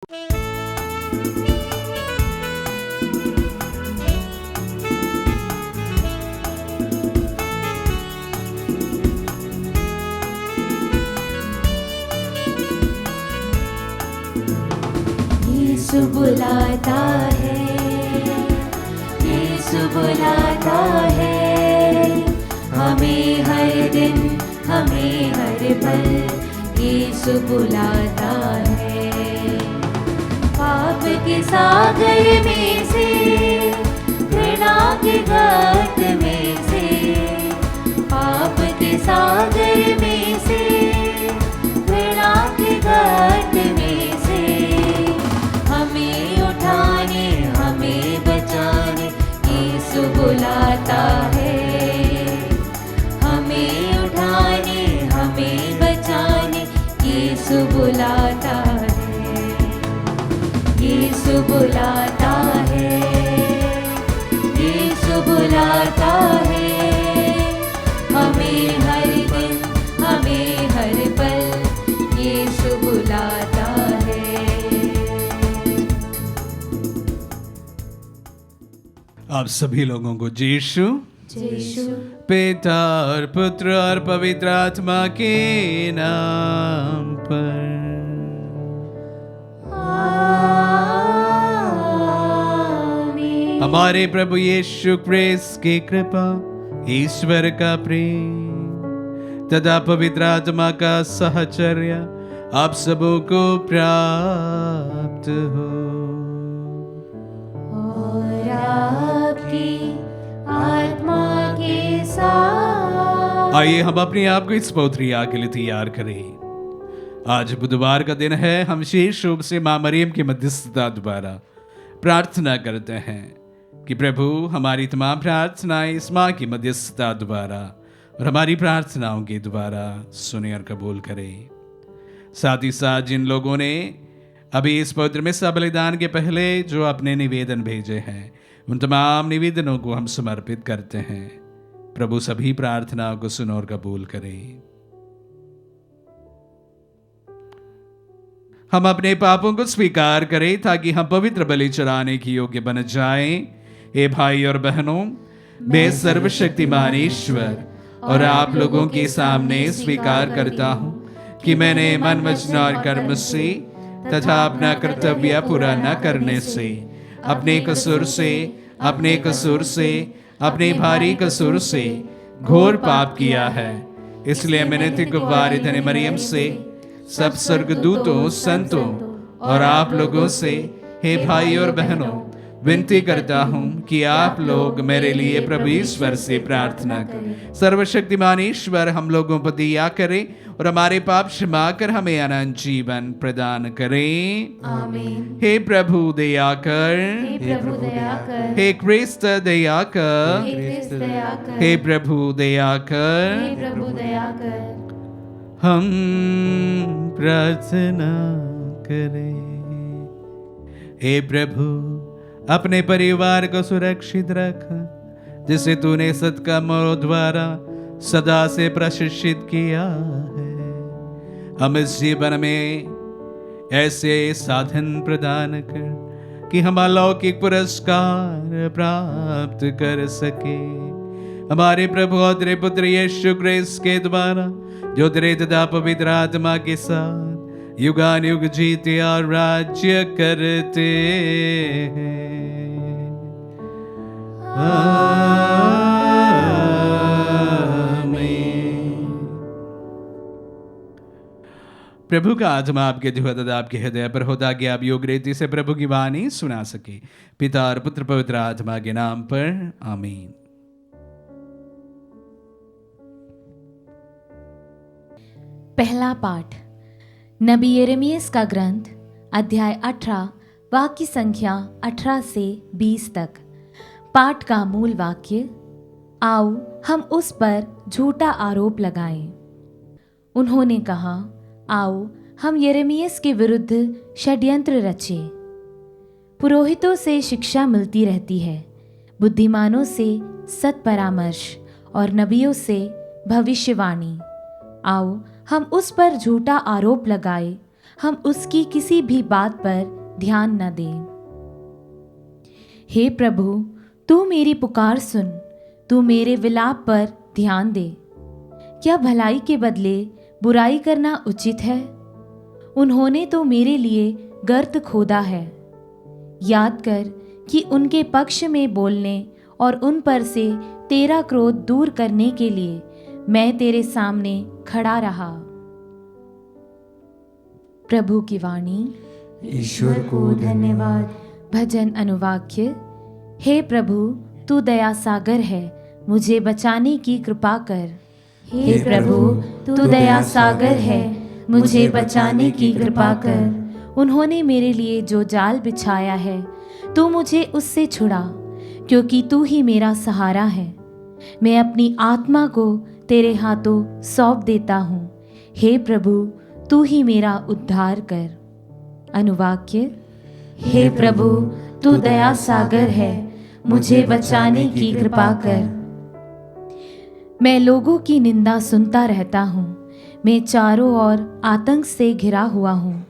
यीशु बुलाता है, यीशु बुलाता है, हमें हर दिन, हमें हर पल यीशु बुलाता है। पाप के सागर में से, घृणा के गर्त में से, पाप के सागर में से, घृणा के गर्त में से, हमें उठाने, हमें बचाने यीशु बुलाता है। हमें उठाने, हमें बचाने यीशु बुलाता है। यीशु बुलाता है, यीशु बुलाता है, हमें हर दिन, हमें हर पल यीशु बुलाता है। आप सभी लोगों को यीशु यीशु पिता और पुत्र और पवित्र आत्मा के नाम पर। आमीन। हमारे प्रभु यीशु क्रिस्त की कृपा, ईश्वर का प्रेम तथा पवित्र आत्मा का सहचर्य आप सबों को प्राप्त हो। और आपकी आत्मा के साथ। आइए हम अपने आप को इस पवित्र याग के लिए तैयार करें। आज बुधवार का दिन है। हम विशेष रूप से मां मरियम की मध्यस्थता द्वारा प्रार्थना करते हैं कि प्रभु हमारी तमाम प्रार्थनाएं इस मां की मध्यस्थता द्वारा और हमारी प्रार्थनाओं के द्वारा सुने और कबूल करें। साथ ही साथ जिन लोगों ने अभी इस पवित्र मिस्सा बलिदान के पहले जो अपने निवेदन भेजे हैं, उन तमाम निवेदनों को हम समर्पित करते हैं। प्रभु सभी प्रार्थनाओं को सुनो और कबूल करें। हम अपने पापों को स्वीकार करें ताकि हम पवित्र बलि चढ़ाने की योग्य बन जाएं। हे भाई और बहनों, मैं सर्वशक्तिमान ईश्वर और आप लोगों के सामने स्वीकार करता हूं कि मैंने मन, वचन और कर्म से तथा अपना कर्तव्य पूरा न करने से, अपने कसूर से, अपने भारी कसूर से घोर पाप किया है। इसलिए मैंने तिकुवारी धन्य मरियम से, सब स्वर्गदूतों, संतों और आप लोगों से, हे भाई और बहनों, विनती करता हूं कि आप लोग मेरे लिए प्रभु ईश्वर से प्रार्थना करें। सर्वशक्तिमान ईश्वर हम लोगों पर दया करें और हमारे पाप क्षमा कर हमें अनंत जीवन प्रदान करें। आमीन। हे प्रभु दया कर, हे प्रभु दया कर, हे क्रिस्त दया कर, हे क्रिस्त दया कर, हे प्रभु दया कर। हे प्रभु दया कर। हम प्रार्थना करें। हे प्रभु, अपने परिवार को सुरक्षित रख, जिसे तूने सत्कर्मों द्वारा सदा से प्रशिक्षित किया है। हम इस जीवन में ऐसे साधन प्रदान कर कि हम अलौकिक पुरस्कार प्राप्त कर सके। हमारे प्रभु और तेरे पुत्र यीशु क्रिस्त के द्वारा, जो तेरे तथा पवित्र आत्मा के साथ युगान युग जीते और राज्य करते हैं। आमीन। प्रभु का आत्मा आपके जो तथा आपके हृदय पर हो, ताकि आप योग रीति से प्रभु की वाणी सुना सके। पिता और पुत्र पवित्र आत्मा के नाम पर आमीन। पहला पाठ नबी यिर्मयाह का ग्रंथ, अध्याय 18, वाक्य संख्या 18 से 20 तक। पाठ का मूल वाक्य, आओ हम उस पर झूठा आरोप लगाएं। उन्होंने कहा, आओ हम यिर्मयाह के विरुद्ध षड्यंत्र रचें। पुरोहितों से शिक्षा मिलती रहती है, बुद्धिमानों से सत्परामर्श और नबियों से भविष्यवाणी। आओ हम उस पर झूठा आरोप लगाए, हम उसकी किसी भी बात पर ध्यान न दें। हे प्रभु, तू मेरी पुकार सुन, तू मेरे विलाप पर ध्यान दे। क्या भलाई के बदले बुराई करना उचित है? उन्होंने तो मेरे लिए गर्त खोदा है। याद कर कि उनके पक्ष में बोलने और उन पर से तेरा क्रोध दूर करने के लिए मैं तेरे सामने खड़ा रहा। प्रभु की वाणी। ईश्वर को धन्यवाद। भजन अनुवाक्य। हे प्रभु, तू दया सागर है, मुझे बचाने की कृपा कर। हे प्रभु, तू दया सागर है, मुझे बचाने की कृपा कर। उन्होंने मेरे लिए जो जाल बिछाया है, तू मुझे उससे छुड़ा, क्योंकि तू ही मेरा सहारा है। मैं अपनी आत्मा को तेरे हाथों सौंप देता हूँ। हे प्रभु, तू ही मेरा उद्धार कर। अनुवाक्य। हे प्रभु, तू दया सागर है, मुझे बचाने की कृपा कर। मैं लोगों की निंदा सुनता रहता हूँ, मैं चारों ओर आतंक से घिरा हुआ हूँ।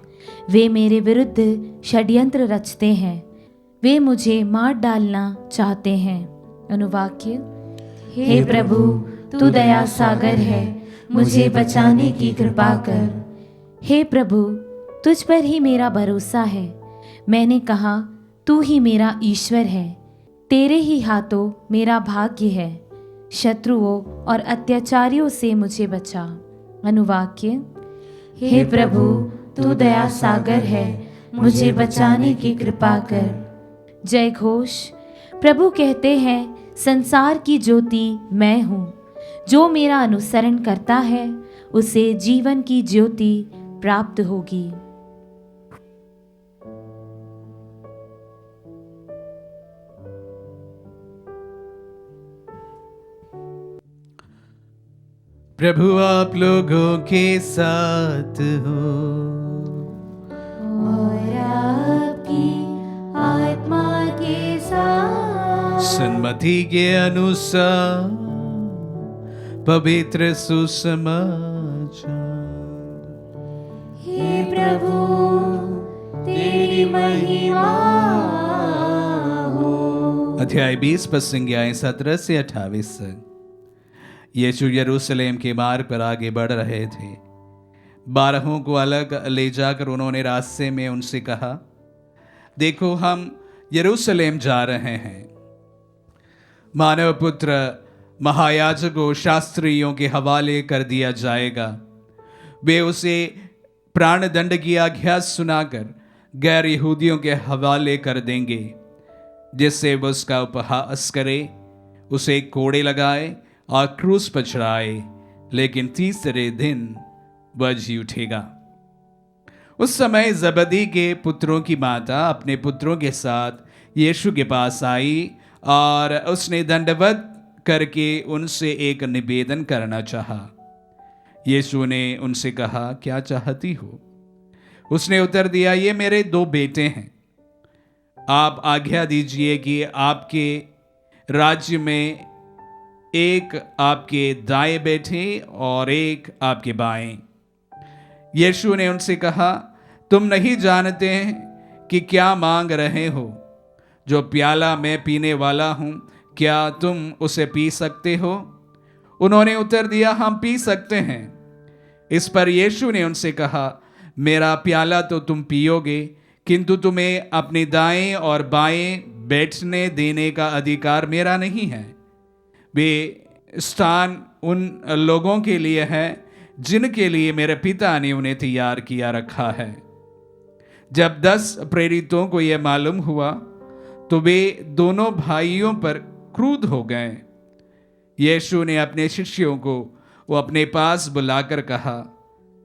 वे मेरे विरुद्ध षड्यंत्र रचते हैं, वे मुझे मार डालना चाहते हैं। अनुवाक्य। हे प्रभु, तू दया सागर है, मुझे बचाने की कृपा कर। हे प्रभु, तुझ पर ही मेरा भरोसा है। मैंने कहा, तू ही मेरा ईश्वर है। तेरे ही हाथों मेरा भाग्य है। शत्रुओं और अत्याचारियों से मुझे बचा। अनुवाक्य। हे प्रभु, तू दया सागर है, मुझे बचाने की कृपा कर। जय घोष। प्रभु कहते हैं, संसार की ज्योति मैं हूँ। जो मेरा अनुसरण करता है, उसे जीवन की ज्योति प्राप्त होगी। प्रभु आप लोगों के साथ हो और आपकी आत्मा के साथ। सन्मति के अनुसार पवित्र सुसमाचार। हे प्रभु, तेरी महिमा हो। अध्याय 20 पद संज्ञाएं 17 से 28 तक। यीशु यरूशलेम के मार्ग पर आगे बढ़ रहे थे। 12 को अलग ले जाकर उन्होंने रास्ते में उनसे कहा, देखो हम यरूशलेम जा रहे हैं। मानव पुत्र महायाजकों शास्त्रियों के हवाले कर दिया जाएगा। वे उसे प्राणदंड की आज्ञा सुनाकर गैर यहूदियों के हवाले कर देंगे, जिससे वह उसका उपहास करे, उसे कोड़े लगाए और क्रूस पर चढ़ाए, लेकिन तीसरे दिन वह जी उठेगा। उस समय जबदी के पुत्रों की माता अपने पुत्रों के साथ यीशु के पास आई और उसने दंडवत करके उनसे एक निवेदन करना चाहा। यीशु ने उनसे कहा, क्या चाहती हो? उसने उत्तर दिया, ये मेरे 2 बेटे हैं। आप आज्ञा दीजिए कि आपके राज्य में एक आपके दाएं बैठे और एक आपके बाएं। यीशु ने उनसे कहा, तुम नहीं जानते कि क्या मांग रहे हो? जो प्याला मैं पीने वाला हूं, क्या तुम उसे पी सकते हो? उन्होंने उत्तर दिया, हम पी सकते हैं। इस पर यीशु ने उनसे कहा, मेरा प्याला तो तुम पियोगे, किंतु तुम्हें अपने दाएं और बाएं बैठने देने का अधिकार मेरा नहीं है। वे स्थान उन लोगों के लिए है जिनके लिए मेरे पिता ने उन्हें तैयार किया रखा है। जब 10 प्रेरितों को यह मालूम हुआ तो वे दोनों भाइयों पर क्रुद्ध हो गए। यीशु ने अपने शिष्यों को वो अपने पास बुलाकर कहा,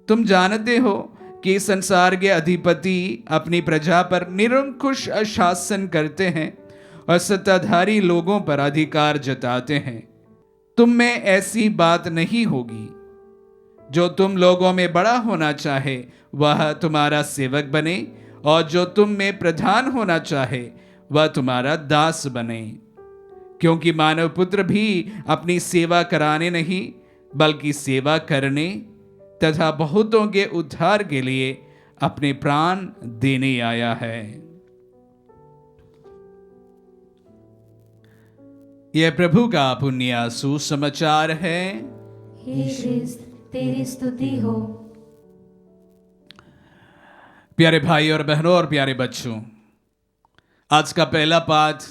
तुम जानते हो कि संसार के अधिपति अपनी प्रजा पर निरंकुश शासन करते हैं और सत्ताधारी लोगों पर अधिकार जताते हैं। तुम में ऐसी बात नहीं होगी। जो तुम लोगों में बड़ा होना चाहे वह तुम्हारा सेवक बने, और जो तुम में प्रधान होना चाहे वह तुम्हारा दास बने। क्योंकि मानव पुत्र भी अपनी सेवा कराने नहीं बल्कि सेवा करने तथा बहुतों के उद्धार के लिए अपने प्राण देने आया है। यह प्रभु का पुण्य सुसमाचार है। हे ख्रिस्त तेरी स्तुति हो। प्यारे भाई और बहनों और प्यारे बच्चों, आज का पहला पाठ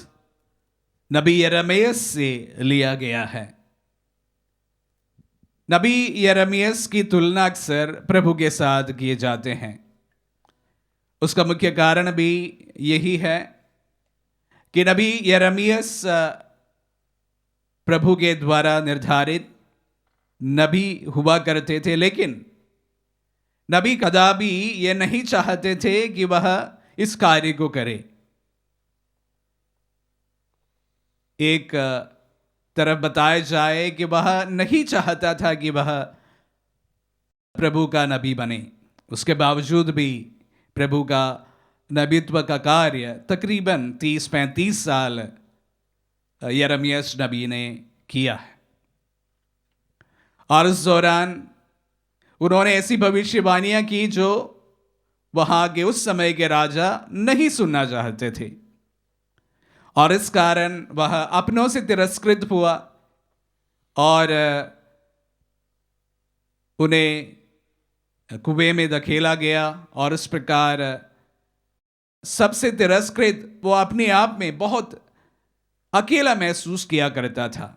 नबी यिर्मयाह से लिया गया है। नबी यिर्मयाह की तुलना अक्सर प्रभु के साथ किए जाते हैं। उसका मुख्य कारण भी यही है कि नबी यिर्मयाह प्रभु के द्वारा निर्धारित नबी हुआ करते थे, लेकिन नबी कदापि ये नहीं चाहते थे कि वह इस कार्य को करे। एक तरफ बताया जाए कि वह नहीं चाहता था कि वह प्रभु का नबी बने, उसके बावजूद भी प्रभु का नबीत्व का कार्य तकरीबन 30-35 साल यिर्मयाह नबी ने किया है। और उस दौरान उन्होंने ऐसी भविष्यवाणियां की जो वहां के उस समय के राजा नहीं सुनना चाहते थे, और इस कारण वह अपनों से तिरस्कृत हुआ और उन्हें कुएं में धकेला गया। और इस प्रकार सबसे तिरस्कृत वो अपने आप में बहुत अकेला महसूस किया करता था।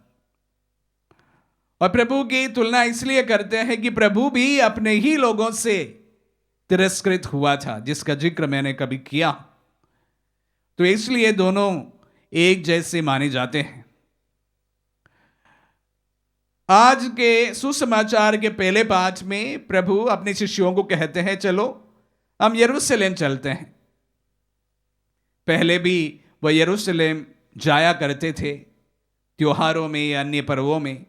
और प्रभु की तुलना इसलिए करते हैं कि प्रभु भी अपने ही लोगों से तिरस्कृत हुआ था, जिसका जिक्र मैंने कभी किया। तो इसलिए दोनों एक जैसे माने जाते हैं। आज के सुसमाचार के पहले पाठ में प्रभु अपने शिष्यों को कहते हैं, चलो हम यरूशलेम चलते हैं। पहले भी वह यरूशलेम जाया करते थे त्योहारों में या अन्य पर्वों में,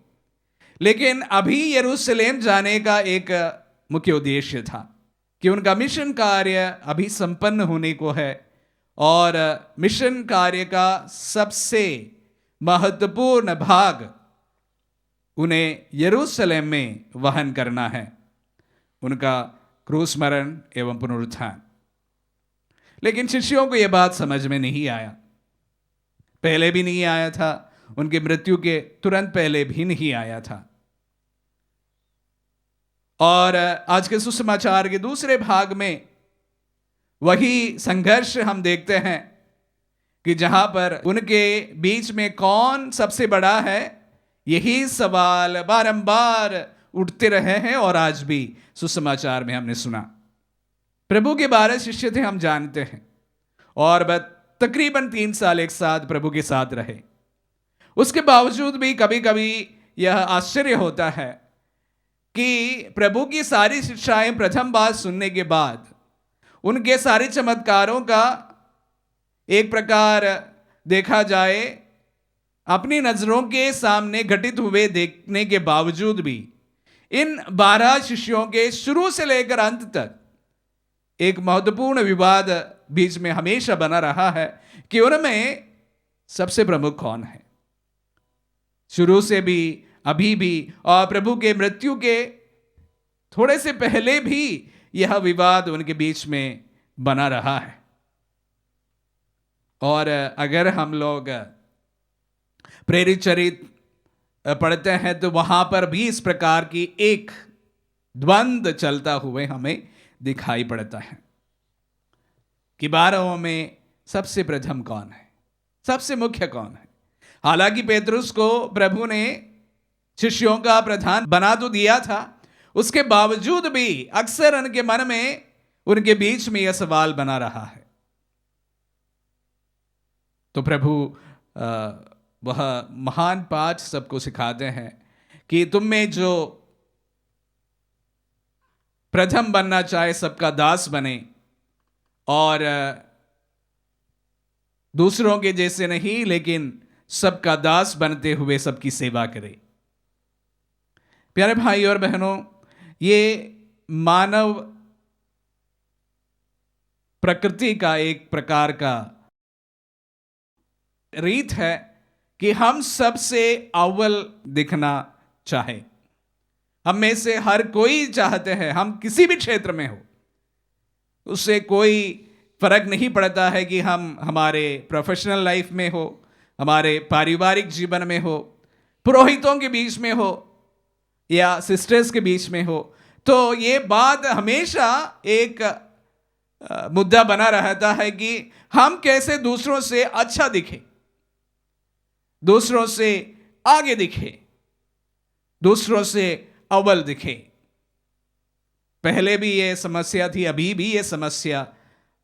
लेकिन अभी यरूशलेम जाने का एक मुख्य उद्देश्य था कि उनका मिशन कार्य अभी संपन्न होने को है, और मिशन कार्य का सबसे महत्वपूर्ण भाग उन्हें यरूशलेम में वहन करना है, उनका क्रूस मरण एवं पुनरुत्थान। लेकिन शिष्यों को यह बात समझ में नहीं आया, पहले भी नहीं आया था, उनकी मृत्यु के तुरंत पहले भी नहीं आया था। और आज के सुसमाचार के दूसरे भाग में वही संघर्ष हम देखते हैं कि जहां पर उनके बीच में कौन सबसे बड़ा है, यही सवाल बारंबार उठते रहे हैं। और आज भी सुसमाचार में हमने सुना, प्रभु के 12 शिष्य थे, हम जानते हैं, और वह तकरीबन 3 साल एक साथ प्रभु के साथ रहे। उसके बावजूद भी कभी कभी यह आश्चर्य होता है कि प्रभु की सारी शिक्षाएं प्रथम बार सुनने के बाद उनके सारे चमत्कारों का एक प्रकार देखा जाए अपनी नजरों के सामने घटित हुए देखने के बावजूद भी इन 12 शिष्यों के शुरू से लेकर अंत तक एक महत्वपूर्ण विवाद बीच में हमेशा बना रहा है कि उनमें सबसे प्रमुख कौन है। शुरू से भी, अभी भी, और प्रभु के मृत्यु के थोड़े से पहले भी यह विवाद उनके बीच में बना रहा है। और अगर हम लोग प्रेरित चरित्र पढ़ते हैं तो वहां पर भी इस प्रकार की एक द्वंद्व चलता हुए हमें दिखाई पड़ता है कि 12 में सबसे प्रथम कौन है, सबसे मुख्य कौन है। हालांकि पेतरुस को प्रभु ने शिष्यों का प्रधान बना तो दिया था, उसके बावजूद भी अक्सर उनके मन में, उनके बीच में यह सवाल बना रहा है। तो प्रभु वह महान पाठ सबको सिखाते हैं कि तुम में जो प्रथम बनना चाहे सबका दास बने, और दूसरों के जैसे नहीं लेकिन सबका दास बनते हुए सबकी सेवा करे। प्यारे भाई और बहनों, ये मानव प्रकृति का एक प्रकार का रीत है कि हम सबसे अव्वल दिखना चाहे। हम में से हर कोई चाहते हैं, हम किसी भी क्षेत्र में हो, उससे कोई फर्क नहीं पड़ता है कि हम हमारे प्रोफेशनल लाइफ में हो, हमारे पारिवारिक जीवन में हो, पुरोहितों के बीच में हो या सिस्टर्स के बीच में हो, तो ये बात हमेशा एक मुद्दा बना रहता है कि हम कैसे दूसरों से अच्छा दिखे, दूसरों से आगे दिखे, दूसरों से अव्वल दिखे। पहले भी ये समस्या थी, अभी भी ये समस्या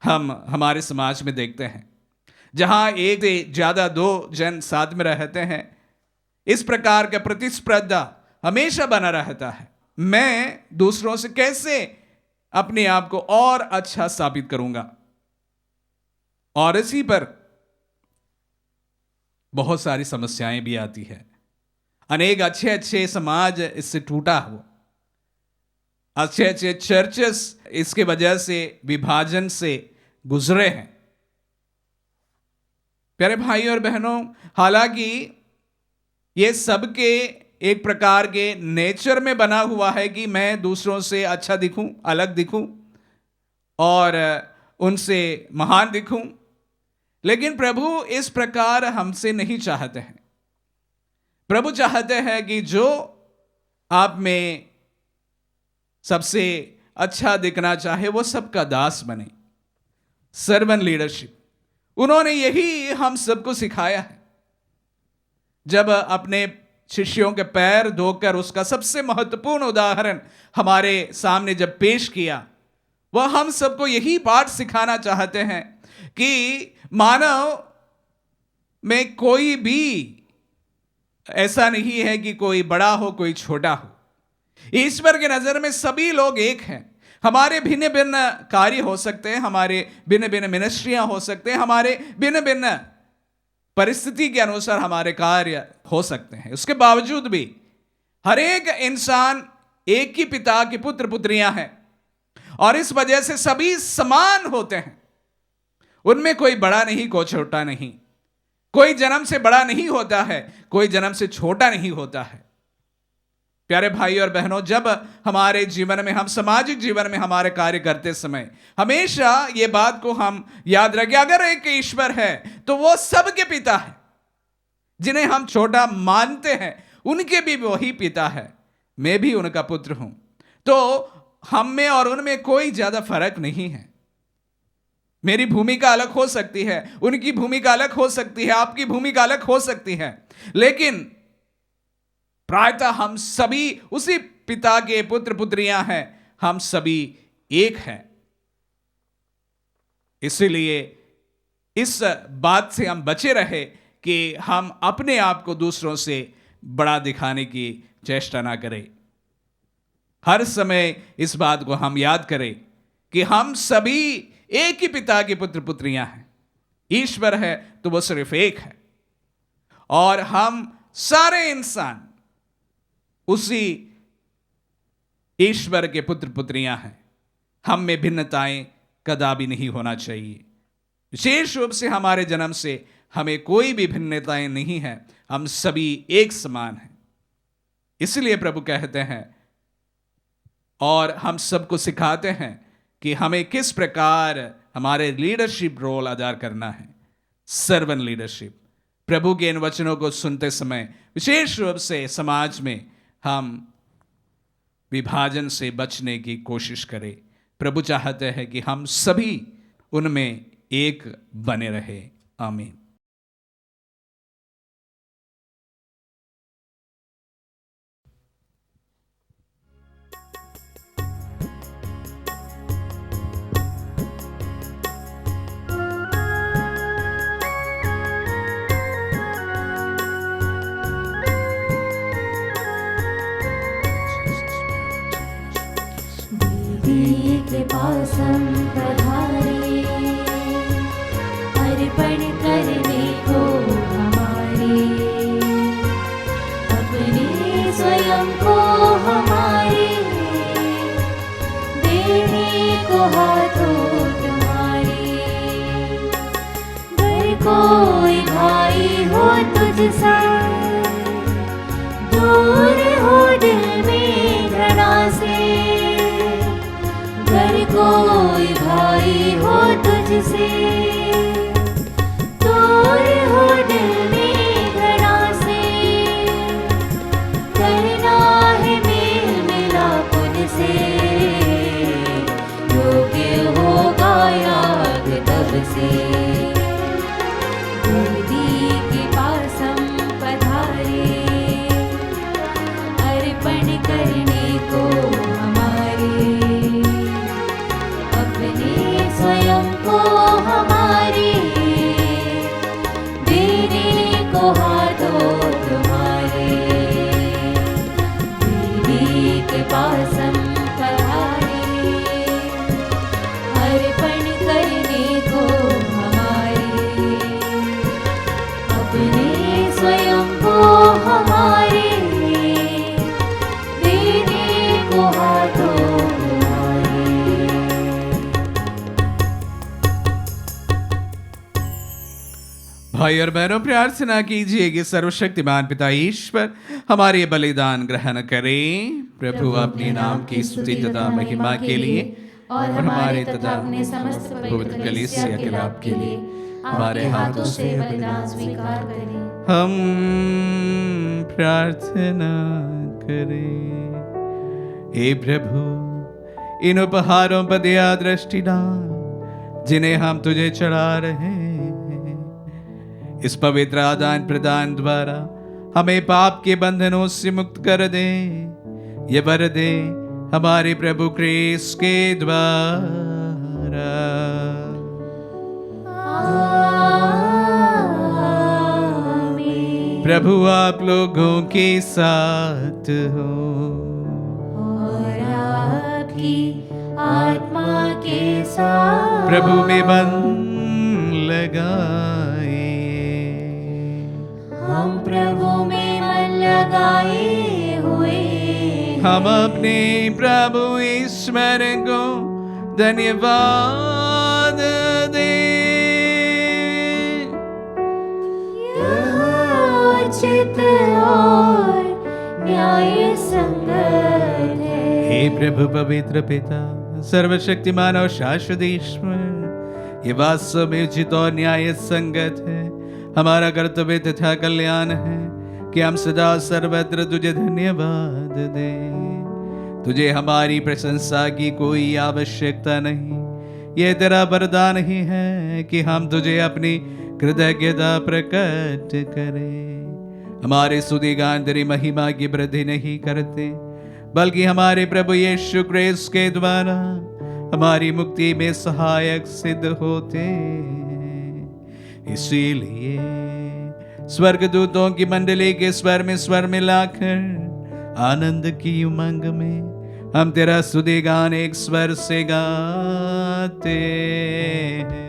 हम हमारे समाज में देखते हैं। जहां एक से ज्यादा दो जन साथ में रहते हैं, इस प्रकार का प्रतिस्पर्धा हमेशा बना रहता है। मैं दूसरों से कैसे अपने आप को और अच्छा साबित करूंगा, और इसी पर बहुत सारी समस्याएं भी आती है। अनेक अच्छे अच्छे समाज इससे टूटा हो, अच्छे अच्छे चर्चेस इसके वजह से विभाजन से गुजरे हैं। प्यारे भाई और बहनों, हालांकि ये सबके एक प्रकार के नेचर में बना हुआ है कि मैं दूसरों से अच्छा दिखूं, अलग दिखूं और उनसे महान दिखूं, लेकिन प्रभु इस प्रकार हमसे नहीं चाहते हैं। प्रभु चाहते हैं कि जो आप में सबसे अच्छा दिखना चाहे वो सबका दास बने। सर्वेंट लीडरशिप, उन्होंने यही हम सबको सिखाया है। जब अपने शिष्यों के पैर धोकर उसका सबसे महत्वपूर्ण उदाहरण हमारे सामने जब पेश किया, वह हम सबको यही पाठ सिखाना चाहते हैं कि मानव में कोई भी ऐसा नहीं है कि कोई बड़ा हो कोई छोटा हो। ईश्वर के नजर में सभी लोग एक हैं। हमारे भिन्न भिन्न कार्य हो सकते हैं, हमारे भिन्न भिन्न मिनिस्ट्रियां हो सकते हैं, हमारे भिन्न भिन्न परिस्थिति के अनुसार हमारे कार्य हो सकते हैं। उसके बावजूद भी हर एक इंसान एक ही पिता के पुत्र पुत्रियां हैं, और इस वजह से सभी समान होते हैं। उनमें कोई बड़ा नहीं, कोई छोटा नहीं, कोई जन्म से बड़ा नहीं होता है, कोई जन्म से छोटा नहीं होता है। प्यारे भाई और बहनों, जब हमारे जीवन में, हम सामाजिक जीवन में हमारे कार्य करते समय हमेशा ये बात को हम याद रखें, अगर एक ईश्वर है तो वो सबके पिता है। जिन्हें हम छोटा मानते हैं उनके भी वही पिता है। मैं भी उनका पुत्र हूं, तो हम में और उनमें कोई ज्यादा फर्क नहीं है। मेरी भूमिका अलग हो सकती है, उनकी भूमिका अलग हो सकती है, आपकी भूमिका अलग हो सकती है, लेकिन प्रायतः हम सभी उसी पिता के पुत्र पुत्रियां हैं। हम सभी एक हैं। इसलिए इस बात से हम बचे रहे कि हम अपने आप को दूसरों से बड़ा दिखाने की चेष्टा ना करें। हर समय इस बात को हम याद करें कि हम सभी एक ही पिता के पुत्र पुत्रियां हैं। ईश्वर है तो वो सिर्फ एक है, और हम सारे इंसान उसी ईश्वर के पुत्र पुत्रियां हैं। हम में भिन्नताएं कदापि नहीं होना चाहिए। विशेष रूप से हमारे जन्म से हमें कोई भी भिन्नताएं नहीं है, हम सभी एक समान हैं। इसलिए प्रभु कहते हैं और हम सबको सिखाते हैं कि हमें किस प्रकार हमारे लीडरशिप रोल अदा करना है। Servant leadership. प्रभु के इन वचनों को सुनते समय विशेष रूप से समाज में हम विभाजन से बचने की कोशिश करें। प्रभु चाहते हैं कि हम सभी उनमें एक बने रहे। आमीन। कृपासम पधारे, अर्पण करने को हमारे, अपने स्वयं को हमारे देने को हाथों तुम्हारे। घर कोई भाई हो तुझसे, दूर हो दिल में घृणा से, कोई भाई कोई हो तुझसे, दूर हो दिल में घड़ा से, करना है मेल मिलाप उनसे, योग्य होगा याद तब से। गुरुदी के पास हम पधारे, अर्पण करने को हमारे, अपने स्वयं को हमारे, देने को हाथों तुम्हारे। दीदी के पास हम पधारे, अर्पण करने को हमारे, अपने स्वयं को हमारे, देने को हाथों तुम्हारे। भाई और बहनों, प्रार्थना कीजिए कि सर्वशक्तिमान पिता ईश्वर हमारे बलिदान ग्रहण करें। प्रभु अपने नाम की स्तुति तथा महिमा के लिए और हमारे तथा अपने समस्त पवित्र कलीसिया के लाभ के लिए हमारे हाथों से बलिदान स्वीकार करें। हम प्रार्थना करें। हे प्रभु, इन उपहारों पर दया दृष्टि डाल जिन्हें हम तुझे चढ़ा रहे हैं। इस पवित्र आदान प्रदान द्वारा हमें पाप के बंधनों से मुक्त कर दे। ये वर दे हमारे प्रभु क्रिस्त के द्वारा। प्रभु आप लोगों के साथ हो और आपकी आत्मा के साथ। प्रभु में मन लगाए। हम प्रभु में मन लगाए हुए हम अपने प्रभु ईश्वर को धन्यवाद दे। उचित और न्याय संगत है। हे प्रभु पवित्र पिता, सर्वशक्तिमान और शाश्वत ईश्वर, ये वास्तव में उचित और न्याय संगत है। हमारा कर्तव्य तथा कल्याण है कि हम सदा सर्वत्र तुझे धन्यवाद दें। तुझे हमारी प्रशंसा की कोई आवश्यकता नहीं। यह तेरा वरदान ही है कि हम तुझे अपनी कृतज्ञता प्रकट करें। हमारे स्तुतिगान तेरी महिमा की वृद्धि नहीं करते, बल्कि हमारे प्रभु यीशु क्रिस्त के द्वारा हमारी मुक्ति में सहायक सिद्ध होते हैं। इसीलिए स्वर्गदूतों की मंडली के स्वर में लाकर आनंद की उमंग में हम तेरा स्तुतिगान एक स्वर से गाते हैं।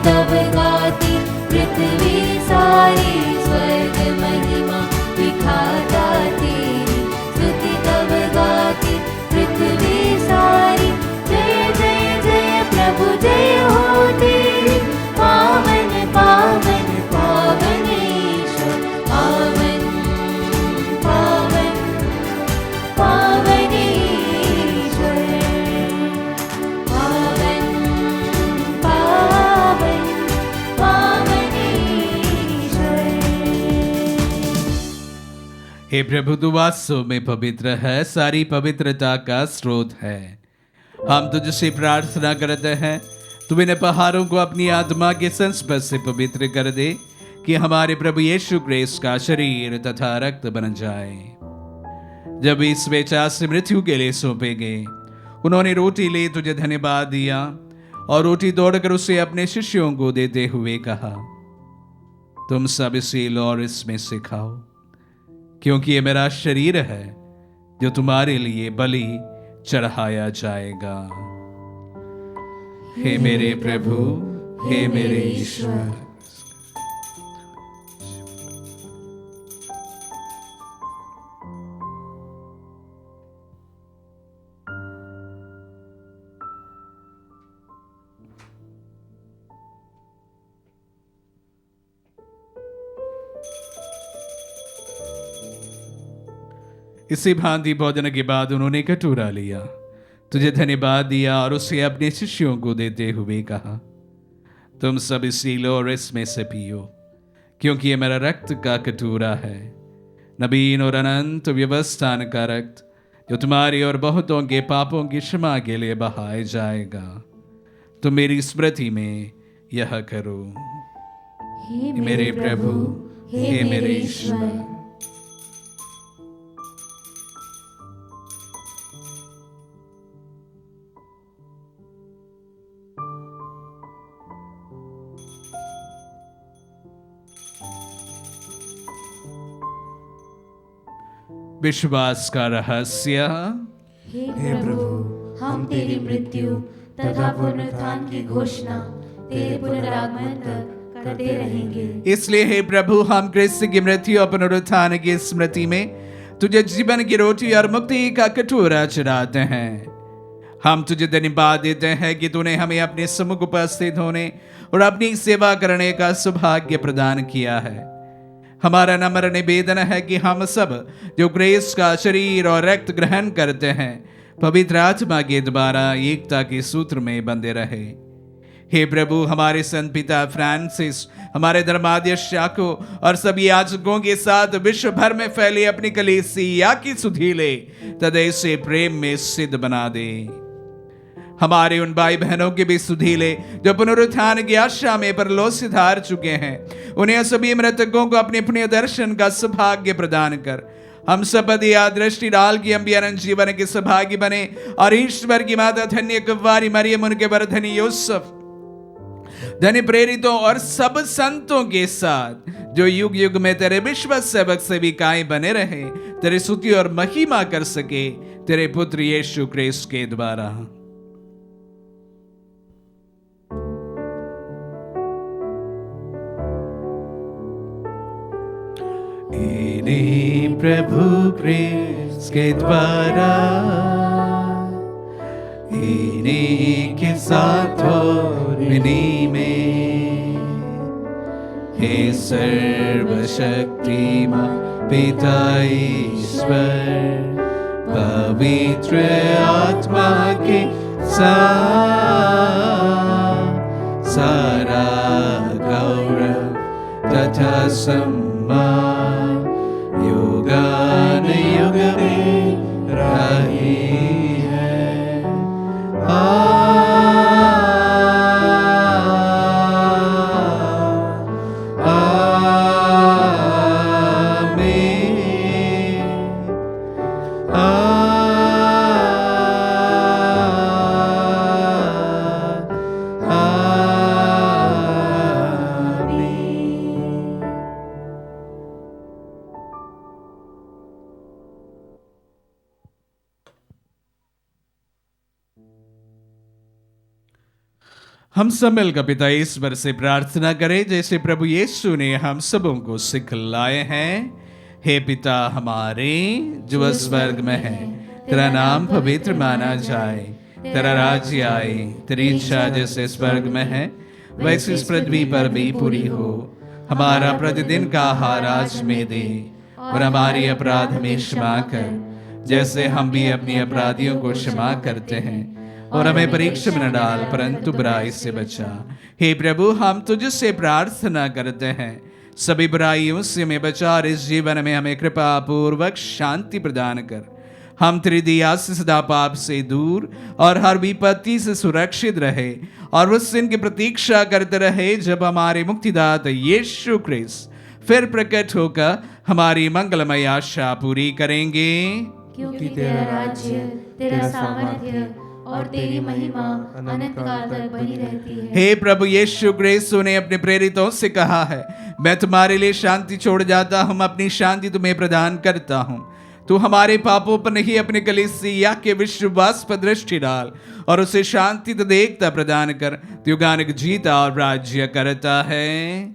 तब गाती पृथ्वी सारी, स्वर्ग महिमा दिखाता तेरी। स्तुति तब गाती पृथ्वी सारी, जय जय जय प्रभु जय हो तेरी। पावन पावन पावन ईश्वर, पावन पावन पावन ईश्वर, पावन पावन पावन ईश्वर। हे प्रभु, तू वास्तव में पवित्र है, सारी पवित्रता का स्रोत है। हम तुझसे प्रार्थना करते हैं, तू इन पहाड़ों को अपनी आत्मा के संस्पर्श से पवित्र कर दे, कि हमारे प्रभु यीशु क्रिस्त का शरीर तथा रक्त बन जाए। जब इस स्वेच्छा से मृत्यु के लिए सौंपे गए, उन्होंने रोटी ले तुझे धन्यवाद दिया और रोटी तोड़कर उसे अपने शिष्यों को देते हुए कहा, तुम सब इसे लो और इसमें से खाओ। क्योंकि ये मेरा शरीर है जो तुम्हारे लिए बलि चढ़ाया जाएगा। हे मेरे प्रभु, हे मेरे ईश्वर। इसी भांति भोजन के बाद उन्होंने कटोरा लिया, तुझे धन्यवाद दिया और उसे अपने शिष्यों को देते हुए कहा, तुम सब इसी लो और इसमें से पियो, क्योंकि ये मेरा रक्त का कटोरा है, नवीन और अनंत व्यवस्थान का रक्त, जो तुम्हारी और बहुतों के पापों की क्षमा के लिए बहाया जाएगा। तुम मेरी स्मृति में यह करो। हे मेरे प्रभु, हे मेरे ईश्वर। विश्वास का रहस्य। हे प्रभु, हम तेरी मृत्यु तथा पुनरुत्थान की घोषणा तेरे पुनरागमन तक करते रहेंगे। इसलिए हे प्रभु, हम क्रिस्त की मृत्यु और पुनरुत्थान की स्मृति में तुझे जीवन की रोटी और मुक्ति का कटोरा चढ़ाते हैं। हम तुझे धन्यवाद देते हैं कि तूने हमें अपने सम्मुख उपस्थित होने और अपनी सेवा करने का सौभाग्य प्रदान किया है। हमारा नम्र निवेदन है कि हम सब जो क्रिस्त का शरीर और रक्त ग्रहण करते हैं, पवित्र आत्मा के द्वारा एकता के सूत्र में बंधे रहे। हे प्रभु, हमारे संत पिता फ्रांसिस, हमारे धर्माध्यक्ष याकूब और सभी याजकों के साथ विश्व भर में फैली अपनी कलीसिया की सुधीले तदय से प्रेम में सिद्ध बना दे। हमारे उन भाई बहनों के भी सुधीले जो पुनरुत्थान की आशा में परलोक सिधार चुके हैं, उन्हें सभी मृतकों को अपने पुण्य दर्शन का सौभाग्य प्रदान कर हम सबदी दृष्टि डाल की हम भी अनंत जीवन के सौभाग्य बने और ईश्वर की माता धन्य कुंवारी मरियम, उनके वर धनी यूसुफ, धन्य प्रेरितों और सब संतों के साथ जो युग युग में तेरे विश्वास सेवक सेविकाएं बने रहे, तेरी स्तुति और महिमा कर सके तेरे पुत्र यीशु क्रिस्त के द्वारा। इन्हीं प्रभु क्रिस्त के द्वारा, इन्हीं के साथ और इन्हीं में, हे सर्वशक्तिमान पिता ईश्वर, पवित्र आत्मा के साथ सारा गौरव तथा सम्मान युगान युग में रही है। हम सब मिलकर पिता ईश्वर से प्रार्थना करें जैसे प्रभु यीशु ने हम सबों को सिखलाए हैं। हे पिता हमारे जो स्वर्ग में है, तेरा नाम पवित्र माना जाए, तेरा राज्य आए, तेरी इच्छा जैसे स्वर्ग में है वैसे इस पृथ्वी पर भी पूरी हो। हमारा प्रतिदिन का आहार आज में दे और हमारी अपराध हमें क्षमा कर जैसे हम भी अपने अपराधियों को क्षमा करते हैं, और हमें परीक्षा में न डाल परंतु बुराई से बचा। हे प्रभु, हम तुझसे प्रार्थना करते हैं सभी बुराइयों से हमें बचा और इस जीवन में हमें कृपा पूर्वक शांति प्रदान कर। हम तेरी दया से सदा पाप से दूर और हर विपत्ति से सुरक्षित रहे और उस दिन की प्रतीक्षा करते रहे जब हमारे मुक्तिदाता यीशु क्रिस्त फिर प्रकट होकर हमारी मंगलमय आशा पूरी करेंगे। क्योंकि तेरा राज्य, तेरा सामर्थ्य और तेरी महिमा अनंत काल तक बनी रहती है। हे प्रभु यीशु क्रिस्तु ने अपने प्रेरितों से कहा है, मैं तुम्हारे लिए शांति छोड़ जाता हूँ, अपनी शांति तुम्हें प्रदान करता हूँ। तू हमारे पापों पर नहीं, अपने कलीसिया के विश्वास पर दृष्टि डाल और उसे शांति तथा एकता प्रदान कर। तू युगानुग जीता और राज्य करता है।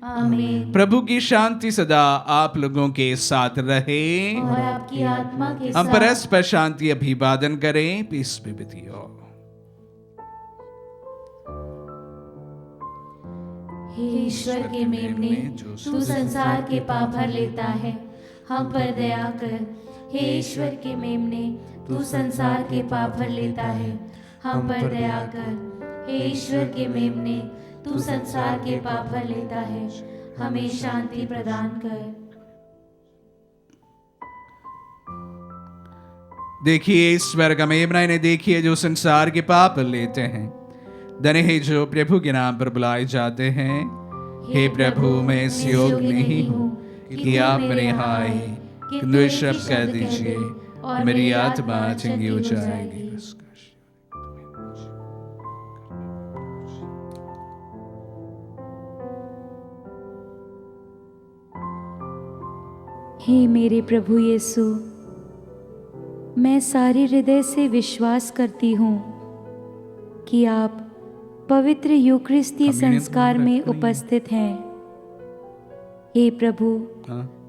आमीन। प्रभु की शांति सदा आप लोगों के साथ रहे और आपकी आत्मा के हम साथ। परस्पर शांति अभिवादन करें। Peace be with you. हे ईश्वर के मेमने, तू संसार के पाप भर लेता है, हम पर दया कर। हे ईश्वर के मेमने, तू संसार के पाप भर लेता है, हम पर दया कर। हे ईश्वर के मेमने, तू संसार के पाप भर लेता है, हमें शांति प्रदान कर। देखिए ईश्वर का मेमना, इन्हें देखिए जो संसार के पाप लेते हैं। धन्य है जो प्रभु के नाम पर बुलाए जाते हैं। हे प्रभु, मैं इस योग नहीं हूँ कि आप मेरे यहाँ आए, किंतु एक शब्द कह दीजिए और मेरी आत्मा चंगी हो जाएगी। हे मेरे प्रभु यीशु, मैं सारे हृदय से विश्वास करती हूँ कि आप पवित्र यूकरिस्ती संस्कार में उपस्थित हैं। हे प्रभु,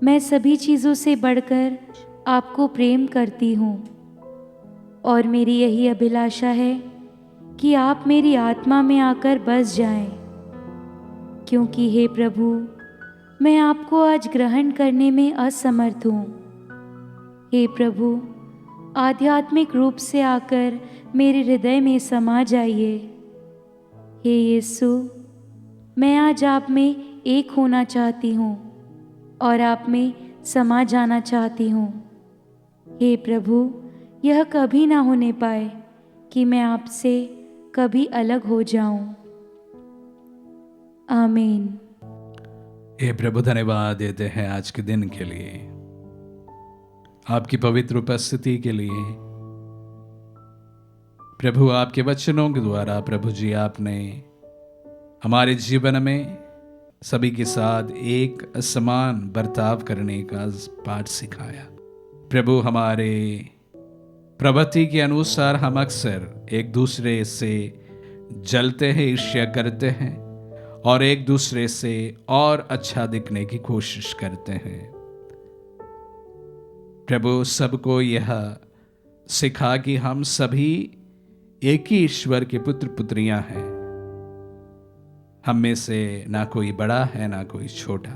मैं सभी चीज़ों से बढ़कर आपको प्रेम करती हूँ और मेरी यही अभिलाषा है कि आप मेरी आत्मा में आकर बस जाएं, क्योंकि हे प्रभु, मैं आपको आज ग्रहण करने में असमर्थ हूँ। हे प्रभु, आध्यात्मिक रूप से आकर मेरे हृदय में समा जाइए। हे यीशु, मैं आज आप में एक होना चाहती हूँ और आप में समा जाना चाहती हूँ। हे प्रभु, यह कभी ना होने पाए कि मैं आपसे कभी अलग हो जाऊं। आमीन। हे प्रभु, धन्यवाद देते हैं आज के दिन के लिए, आपकी पवित्र उपस्थिति के लिए। प्रभु, आपके वचनों के द्वारा प्रभु जी आपने हमारे जीवन में सभी के साथ एक समान बर्ताव करने का पाठ सिखाया। प्रभु, हमारे प्रवृत्ति के अनुसार हम अक्सर एक दूसरे से जलते हैं, ईर्ष्या करते हैं और एक दूसरे से और अच्छा दिखने की कोशिश करते हैं। प्रभु, सबको यह सिखा कि हम सभी एक ही ईश्वर के पुत्र पुत्रियां हैं। हम में से ना कोई बड़ा है ना कोई छोटा,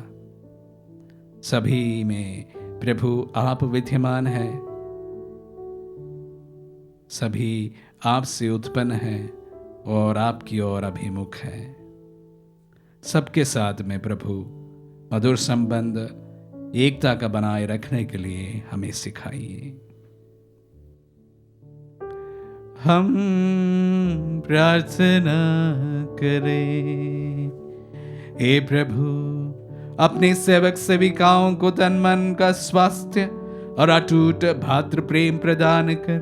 सभी में प्रभु आप विद्यमान हैं। सभी आपसे उत्पन्न हैं और आपकी ओर अभिमुख हैं। सबके साथ में प्रभु मधुर संबंध, एकता का बनाए रखने के लिए हमें सिखाइए। हम प्रार्थना करें। हे प्रभु, अपने सेवक सेविकाओं को तन मन का स्वास्थ्य और अटूट भातृ प्रेम प्रदान कर,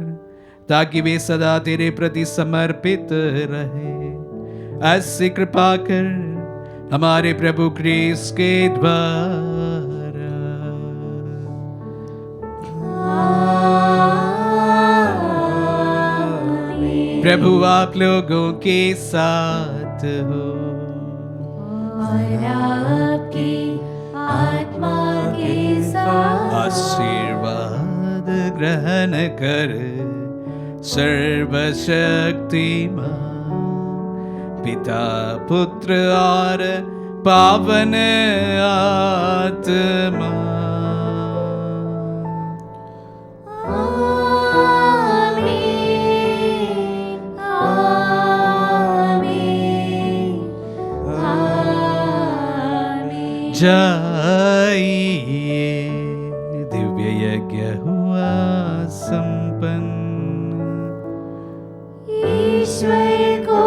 ताकि वे सदा तेरे प्रति समर्पित रहे। ऐसी कृपा कर हमारे प्रभु क्रिस्त के द्वारा। प्रभु आप लोगों के साथ हो और आपकी आत्मा के साथ। आशीर्वाद ग्रहण कर सर्वशक्तिमान पिता, पुत्र और पावन आत्मा। जाइए, दिव्य यज्ञ हुआ संपन्न। ईश्वर को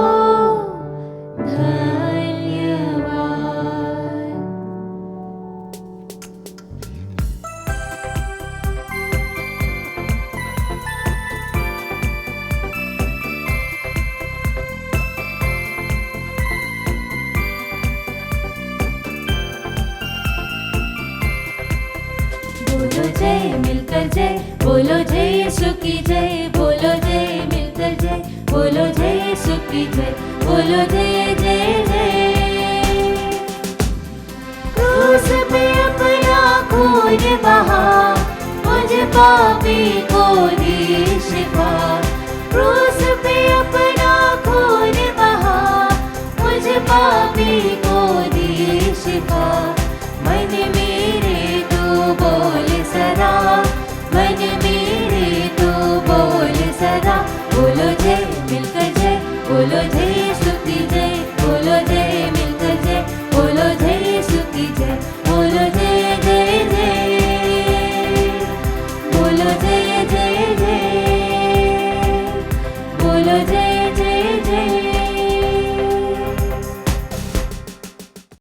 धन्यवाद। यीशु की जय, बोलो जय मिलकर जय, बोलो जय यीशु की जय, बोलो जय जय जय। क्रूस पे अपना खून बहा, मुझे पापी को दी शिफा। क्रूस पे अपना खून बहा, मुझे पापी को दी शिफा। मन मेरे तू बोल सदा, मन मेरे तू बोल सदा, बोलो जय मिलकर जय, बोलो जय यीशु की जय, बोलो जय मिलकर जय, बोलो जय यीशु की जय, बोलो जय